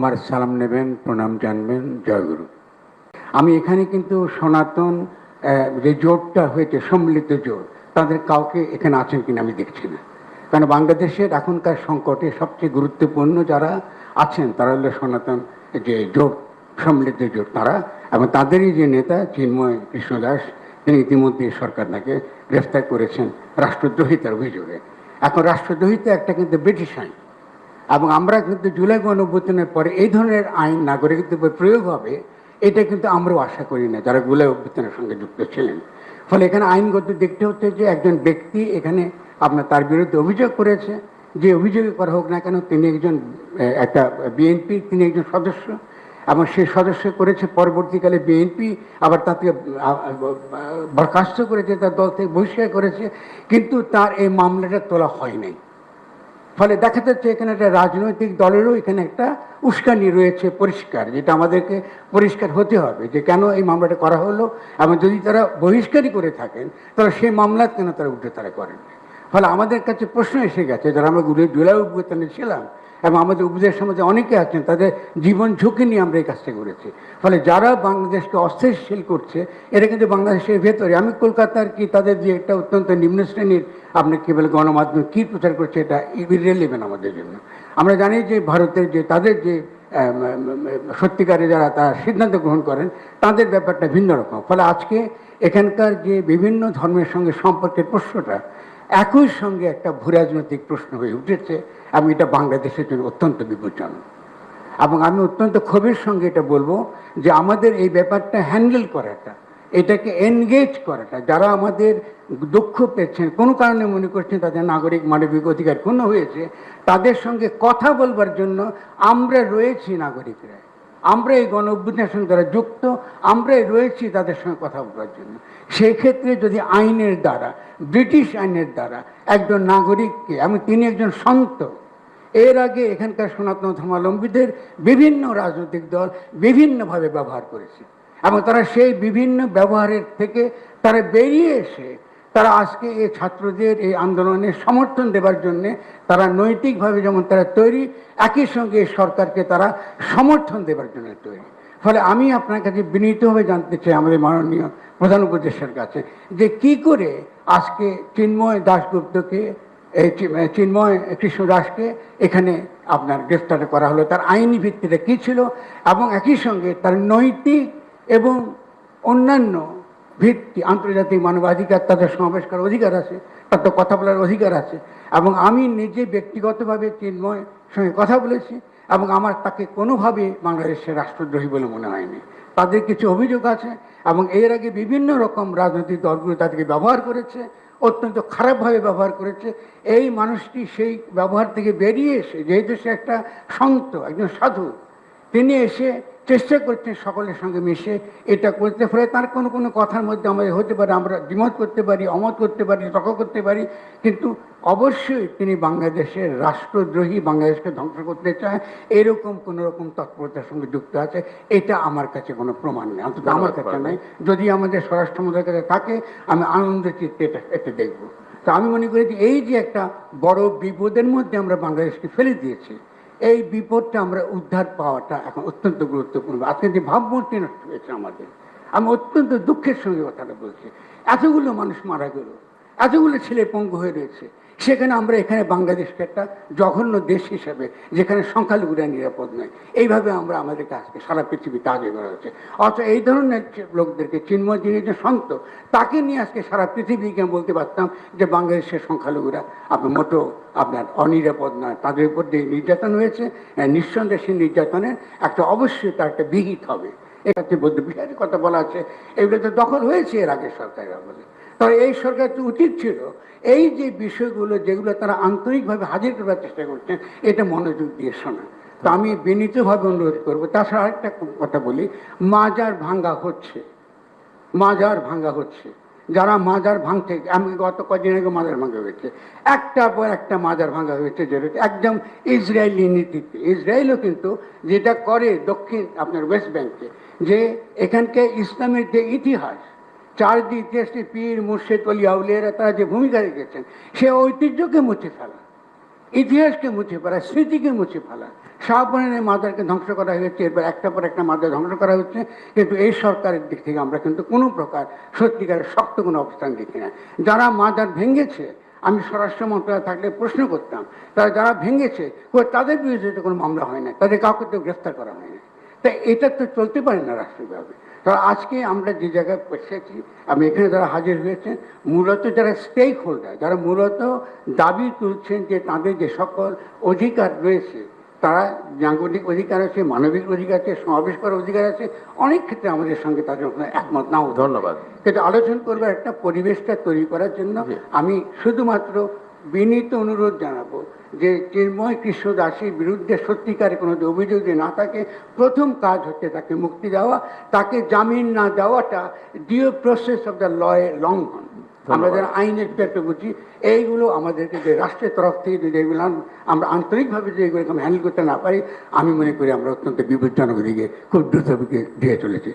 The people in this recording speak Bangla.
আমার সালাম নেবেন, প্রণাম জানবেন। জয়গুরু। আমি এখানে কিন্তু সনাতন যে জোটটা হয়েছে, সম্মিলিত জোট, তাদের কাউকে এখানে আছেন কিনা আমি দেখছি না। কারণ বাংলাদেশের এখনকার সংকটে সবচেয়ে গুরুত্বপূর্ণ যারা আছেন তারা হলো সনাতন যে জোট, সম্মিলিত জোট তারা, এবং তাদেরই যে নেতা চিন্ময় কৃষ্ণ দাস, তিনি ইতিমধ্যে সরকার তাকে গ্রেফতার করেছেন রাষ্ট্রদ্রোহিতার অভিযোগে। এখন রাষ্ট্রদ্রোহিতা একটা কিন্তু ব্রিটিশ আইন, এবং আমরা কিন্তু জুলাই গণঅভ্যুত্থানের পরে এই ধরনের আইন নাগরিকদের উপর প্রয়োগ হবে এটা কিন্তু আমরাও আশা করি না যারা জুলাই অভ্যুত্থানের সঙ্গে যুক্ত ছিলেন। ফলে এখানে আইনগত দেখতে হচ্ছে যে একজন ব্যক্তি এখানে আপনার তার বিরুদ্ধে অভিযোগ করেছে, যে অভিযোগ করা হোক না কেন, তিনি একজন একটা বিএনপি, তিনি একজন সদস্য, এবং সেই সদস্য করেছে, পরবর্তীকালে বিএনপি আবার তাকে বরখাস্ত করেছে, তার দল থেকে বহিষ্কার করেছে, কিন্তু তার এই মামলাটা তোলা হয় নাই। ফলে দেখা যাচ্ছে এখানে একটা রাজনৈতিক দলেরও এখানে একটা উস্কানি রয়েছে পরিষ্কার, যেটা আমাদেরকে পরিষ্কার হতে হবে যে কেন এই মামলাটা করা হলো, এবং যদি তারা বহিষ্কারই করে থাকেন তাহলে সেই মামলা কেন তারা উঠে তারা করেন। ফলে আমাদের কাছে প্রশ্ন এসে গেছে, যারা আমরা জুলাই অভ্যুত্থানে ছিলাম এবং আমাদের উপদেশ সমাজে অনেকে আছেন, তাদের জীবন ঝুঁকি নিয়ে আমরা এই কাজটা করেছি। ফলে যারা বাংলাদেশকে অস্থিতিশীল করছে এরা কিন্তু বাংলাদেশের ভেতরে, আমি কলকাতার কি তাদের যে একটা অত্যন্ত নিম্ন শ্রেণীর আপনি কী বলে গণমাধ্যম কী প্রচার করছে এটা ইররিলেভেন্ট আমাদের জন্য। আমরা জানি যে ভারতের যে তাদের যে সত্যিকারে যারা তারা সিদ্ধান্ত গ্রহণ করেন তাদের ব্যাপারটা ভিন্ন রকম। ফলে আজকে এখানকার যে বিভিন্ন ধর্মের সঙ্গে সম্পর্কের প্রশ্নটা একই সঙ্গে একটা ভূরাজনৈতিক প্রশ্ন হয়ে উঠেছে, এবং এটা বাংলাদেশের জন্য অত্যন্ত বিপজ্জনক। এবং আমি অত্যন্ত ক্ষোভের সঙ্গে এটা বলবো যে আমাদের এই ব্যাপারটা হ্যান্ডেল করাটা, এটাকে এনগেজ করাটা, যারা আমাদের দুঃখ পেয়েছেন, কোনো কারণে মনে করছেন তাদের নাগরিক মানবিক অধিকার ক্ষুণ্ণ হয়েছে, তাদের সঙ্গে কথা বলবার জন্য আমরা রয়েছি নাগরিকরা, আমরা এই গণ অভ্যুত্থানের সঙ্গে যারা যুক্ত, আমরাই রয়েছি তাদের সঙ্গে কথা বলার জন্য। সেই ক্ষেত্রে যদি আইনের দ্বারা, ব্রিটিশ আইনের দ্বারা একজন নাগরিককে, আমি তিনি একজন সন্ত, এর আগে এখানকার সনাতন ধর্মাবলম্বীদের বিভিন্ন রাজনৈতিক দল বিভিন্নভাবে ব্যবহার করেছে, এবং তারা সেই বিভিন্ন ব্যবহারের থেকে তারা বেরিয়ে এসে তারা আজকে এই ছাত্রদের এই আন্দোলনের সমর্থন দেবার জন্যে তারা নৈতিকভাবে যেমন তারা তৈরি, একই সঙ্গে এই সরকারকে তারা সমর্থন দেবার জন্য তৈরি। ফলে আমি আপনার কাছে বিনীতভাবে জানতে চাই আমাদের মাননীয় প্রধান উপদেষ্টার কাছে যে কি করে আজকে চিন্ময় দাশগুপ্তকে, চিন্ময় কৃষ্ণ দাসকে এখানে আপনার গ্রেফতার করা হলো, তার আইনি ভিত্তিটা কী ছিল, এবং একই সঙ্গে তার নৈতিক এবং অন্যান্য ভিত্তি, আন্তর্জাতিক মানবাধিকার, তাদের সমাবেশ করার অধিকার আছে, তার তো কথা বলার অধিকার আছে। এবং আমি নিজে ব্যক্তিগতভাবে চিন্ময় সঙ্গে কথা বলেছি, এবং আমার তাকে কোনোভাবে বাংলাদেশের রাষ্ট্রদ্রোহী বলে মনে হয়নি। তাদের কিছু অভিযোগ আছে, এবং এর আগে বিভিন্ন রকম রাজনৈতিক দলগুলো তাদেরকে ব্যবহার করেছে, অত্যন্ত খারাপভাবে ব্যবহার করেছে। এই মানুষটি সেই ব্যবহার থেকে বেরিয়ে এসে, যেহেতু সে একটা সন্ত, একজন সাধু, তিনি এসে চেষ্টা করছেন সকলের সঙ্গে মিশে এটা করতে। ফলে তার কোনো কোনো কথার মধ্যে আমাদের হতে পারে, আমরা দ্বিমত করতে পারি, অমত করতে পারি, তর্ক করতে পারি, কিন্তু অবশ্যই তিনি বাংলাদেশের রাষ্ট্রদ্রোহী, বাংলাদেশকে ধ্বংস করতে চায় এরকম কোনো রকম তৎপরতার সঙ্গে যুক্ত আছে। এটা আমার কাছে কোনো প্রমাণ নেই, অন্তত আমার কাছে নেই। যদি আমাদের স্বরাষ্ট্র মন্ত্রীর কাছে থাকে আমি আনন্দ চিত্তে এটা দেখবো। তো আমি মনে করি যে এই যে একটা বড় বিপদের মধ্যে আমরা বাংলাদেশকে ফেলে দিয়েছি, এই বিপদটা আমরা উদ্ধার পাওয়াটা এখন অত্যন্ত গুরুত্বপূর্ণ। আজকে যে ভাবমূর্তি নষ্ট হয়েছে আমাদের, আমি অত্যন্ত দুঃখের সঙ্গে কথাটা বলছি। এতগুলো মানুষ মারা গেল, এতগুলো ছেলে পঙ্গু হয়ে রয়েছে, সেখানে আমরা এখানে বাংলাদেশকে একটা জঘন্য দেশ হিসেবে, যেখানে সংখ্যালঘুরা নিরাপদ নয়, এইভাবে আমরা আমাদের কাজকে সারা পৃথিবীতে আগে করা হচ্ছে। অথচ এই ধরনের লোকদেরকে, চিন্ময় যিনি যে সন্ত, তাকে নিয়ে আজকে সারা পৃথিবীকে বলতে পারতাম যে বাংলাদেশের সংখ্যালঘুরা আপনার মোটো আপনার অনিরাপদ নয়, তাদের উপর যে নির্যাতন হয়েছে, নিঃসন্দেহে সেই নির্যাতনের একটা অবশ্যই তার একটা বিহিত হবে। এক্ষেত্রে বৌদ্ধ বিহারের কথা বলা আছে, এগুলো তো দখল হয়েছে এর আগে সরকারের আমলে। তবে এই সরকার তো উচিত ছিল এই যে বিষয়গুলো যেগুলো তারা আন্তরিকভাবে হাজির করার চেষ্টা করছেন এটা মনোযোগ দিয়ে শোনা। তো আমি বিনীতভাবে অনুরোধ করবো। তাছাড়া আরেকটা কথা বলি, মাজার ভাঙ্গা হচ্ছে, মাজার ভাঙ্গা হচ্ছে, যারা মাজার ভাঙছে, আমি গত কদিন আগে মাজার ভাঙ্গা হয়েছে, একটার পর একটা মাজার ভাঙ্গা হয়েছে, যেটা একদম ইসরায়েলি নীতিতে। ইসরায়েলও কিন্তু যেটা করে দক্ষিণ আপনার ওয়েস্ট ব্যাংকে, যে এখানকে ইসলামের যে ইতিহাস, চারদিক ইতিহাসে পীর মুর্শিদ ওলি আউলিয়ারা তারা যে ভূমিকা রেখেছেন, সে ঐতিহ্যকে মুছে ফেলা, ইতিহাসকে মুছে ফেলা, স্মৃতিকে মুছে ফেলা, শাহপরানের মাজারকে ধ্বংস করা হয়েছে, এরপর একটা পর একটা মাজার ধ্বংস করা হচ্ছে, কিন্তু এই সরকারের দিক থেকে আমরা কিন্তু কোনো প্রকার সত্যিকারের শক্ত কোনো অবস্থান দেখি না। যারা মাজার ভেঙেছে, আমি স্বরাষ্ট্র মন্ত্রণালয়ে থাকলে প্রশ্ন করতাম, তারা যারা ভেঙেছে তাদের বিরুদ্ধে তো কোনো মামলা হয় না, তাদের কাউকে তো গ্রেফতার করা হয় না। তাই এটা তো চলতে পারে না রাষ্ট্রীয়ভাবে। তো আজকে আমরা যে জায়গায় পৌঁছেছি, আমি এখানে যারা হাজির হয়েছেন মূলত যারা স্টেক হোল্ডার, যারা মূলত দাবি তুলছেন যে তাদের যে সকল অধিকার রয়েছে, তারা নাগরিক অধিকার আছে, মানবিক অধিকার আছে, সমাবেশ করার অধিকার আছে, অনেক ক্ষেত্রে আমাদের সঙ্গে তাদের একমত নাও। ধন্যবাদ। কিন্তু আলোচনা করবার একটা পরিবেশটা তৈরি করার জন্য আমি শুধুমাত্র বিনীত অনুরোধ জানাবো যে চিন্ময় কৃষ্ণ দাসের বিরুদ্ধে সত্যিকারের কোনো অভিযোগ যদি না থাকে, প্রথম কাজ হচ্ছে তাকে মুক্তি দেওয়া, তাকে জামিন না দেওয়াটা due process of the law এর লঙ্ঘন। আমরা যারা আইনের পেটে বুঝি, এইগুলো আমাদেরকে যে রাষ্ট্রের তরফ থেকে যদি এগুলো আমরা আন্তরিকভাবে যদি এগুলো হ্যান্ডেল করতে না পারি, আমি মনে করি আমরা অত্যন্ত বিপজ্জনক দিকে খুব দ্রুত দিকে দিয়ে চলেছি।